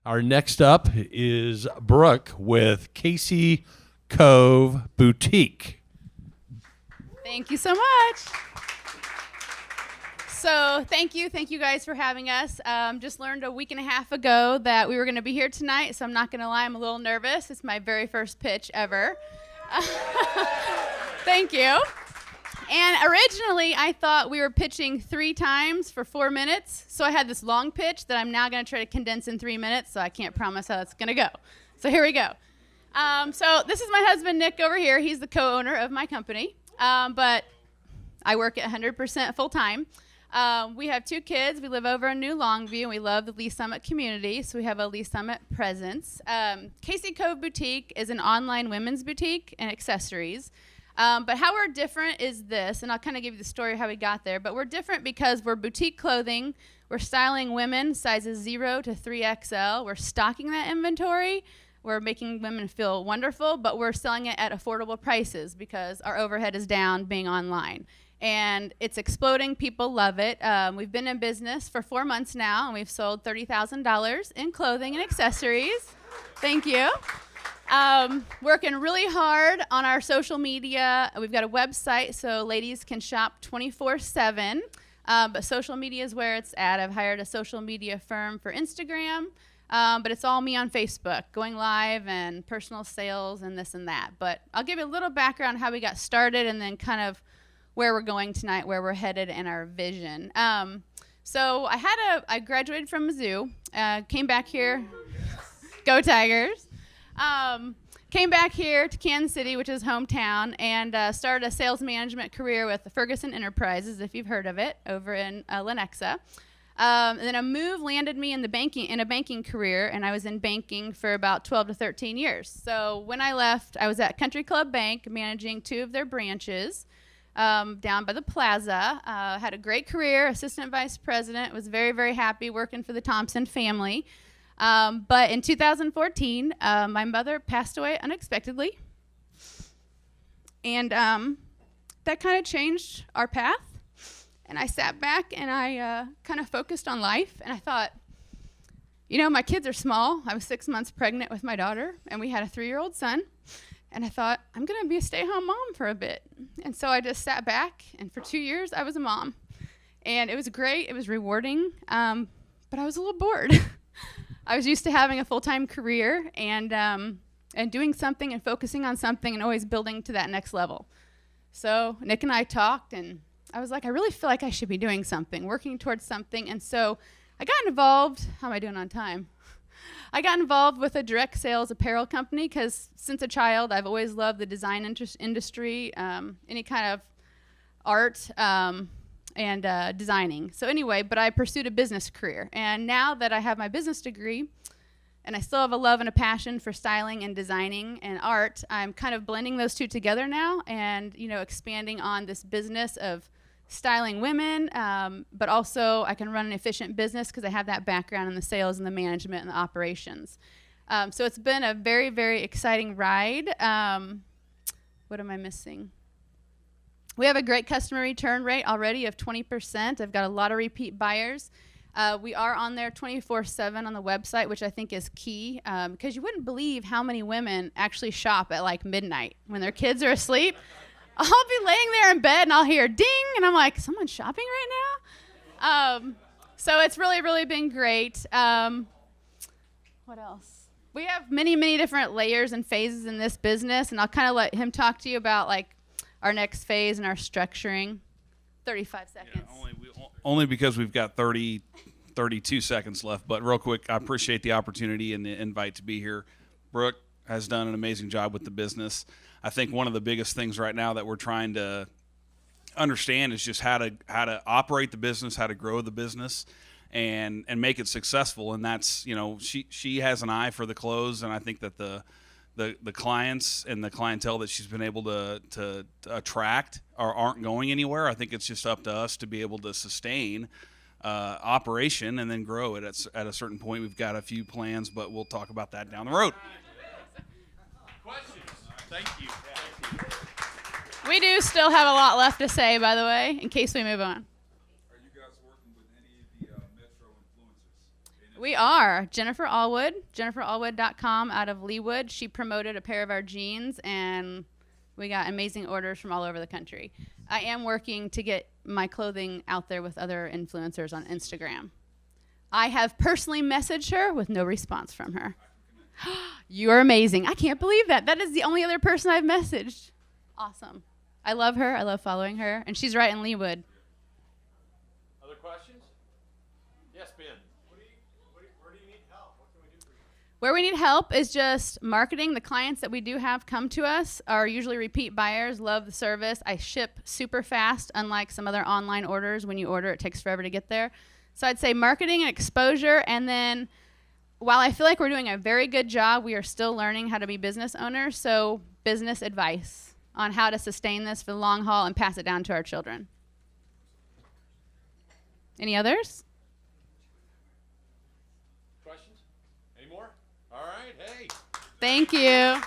Our next up is Brooke with Cove Boutique. Thank you so much. So thank you guys for having us. Just learned a week and a half ago that we were going to be here tonight, so I'm not going to lie, I'm a little nervous. It's my very first pitch ever. Thank you. And originally, I thought we were pitching 3 times for 4 minutes, so I had this long pitch that I'm now going to try to condense in 3 minutes, so I can't promise how it's going to go. So here we go. So this is my husband, Nick, over here. He's the co-owner of my company, but I work at 100% full-time. We have 2 kids. We live over in New Longview, and we love the Lee Summit community, so we have a Lee Summit presence. Cove Boutique is an online women's boutique and accessories. But how we're different is this, and I'll kind of give you the story of how we got there, but we're different because we're boutique clothing. We're styling women sizes 0 to 3XL. We're stocking that inventory. We're making women feel wonderful, but we're selling it at affordable prices because our overhead is down being online. And it's exploding. People love it. We've been in business for 4 months now, and we've sold $30,000 in clothing and accessories. Thank you. Working really hard on our social media. We've got a website so ladies can shop 24/7. But social media is where it's at. I've hired a social media firm for Instagram. But it's all me on Facebook, going live and personal sales and this and that. But I'll give you a little background on how we got started and then kind of where we're going tonight, where we're headed, and our vision. So I graduated from Mizzou, came back here, go Tigers. Came back here to Kansas City, which is hometown, and started a sales management career with the Ferguson Enterprises, if you've heard of it, over in Lenexa. And then a move landed me in a banking career, and I was in banking for about 12 to 13 years. So when I left, I was at Country Club Bank managing 2 of their branches down by the plaza. Had a great career, assistant vice president, was very, very happy working for the Thompson family. But in 2014, my mother passed away unexpectedly, and that kind of changed our path. And I sat back and I kind of focused on life, and I thought, my kids are small. I was 6 months pregnant with my daughter, and we had a 3-year-old son. And I thought, I'm going to be a stay-at-home mom for a bit. And so I just sat back, and for 2 years, I was a mom. And it was great. It was rewarding, but I was a little bored. I was used to having a full-time career and doing something and focusing on something and always building to that next level. So Nick and I talked, and I was like, I really feel like I should be doing something, working towards something. And so I got involved. How am I doing on time? I got involved with a direct sales apparel company because since a child, I've always loved the design industry, any kind of art and designing. So anyway, but I pursued a business career. And now that I have my business degree, and I still have a love and a passion for styling and designing and art, I'm kind of blending those 2 together now and, expanding on this business of styling women, but also I can run an efficient business because I have that background in the sales and the management and the operations. So it's been a very, very exciting ride. What am I missing? We have a great customer return rate already of 20%. I've got a lot of repeat buyers. We are on there 24/7 on the website, which I think is key because you wouldn't believe how many women actually shop at like midnight when their kids are asleep. I'll be laying there in bed and I'll hear ding, and I'm like, someone's shopping right now? So it's really, really been great. What else? We have many, many different layers and phases in this business, and I'll kind of let him talk to you about like our next phase and our structuring. 35 seconds. Yeah, only because we've got 32 seconds left, but real quick, I appreciate the opportunity and the invite to be here. Brooke has done an amazing job with the business. I think one of the biggest things right now that we're trying to understand is just how to operate the business, how to grow the business, and make it successful. And that's, she has an eye for the close, and I think that the clients and the clientele that she's been able to attract aren't going anywhere. I think it's just up to us to be able to sustain operation and then grow it at a certain point. We've got a few plans, but we'll talk about that down the road. Questions? Thank you. We do still have a lot left to say, by the way, in case we move on. Are you guys working with any of the metro influencers? We are. Jennifer Allwood, jenniferallwood.com out of Leawood. She promoted a pair of our jeans, and we got amazing orders from all over the country. I am working to get my clothing out there with other influencers on Instagram. I have personally messaged her with no response from her. You're amazing. I can't believe that. That is the only other person I've messaged. Awesome. I love her. I love following her. And she's right in Leawood. Other questions? Yes, Ben. Where do you need help? What can we do for you? Where we need help is just marketing. The clients that we do have come to us are usually repeat buyers, love the service. I ship super fast, unlike some other online orders. When you order, it takes forever to get there. So I'd say marketing and exposure. And then while I feel like we're doing a very good job, we are still learning how to be business owners. So business advice on how to sustain this for the long haul and pass it down to our children. Any others? Questions? Any more? All right. Hey. Thank you.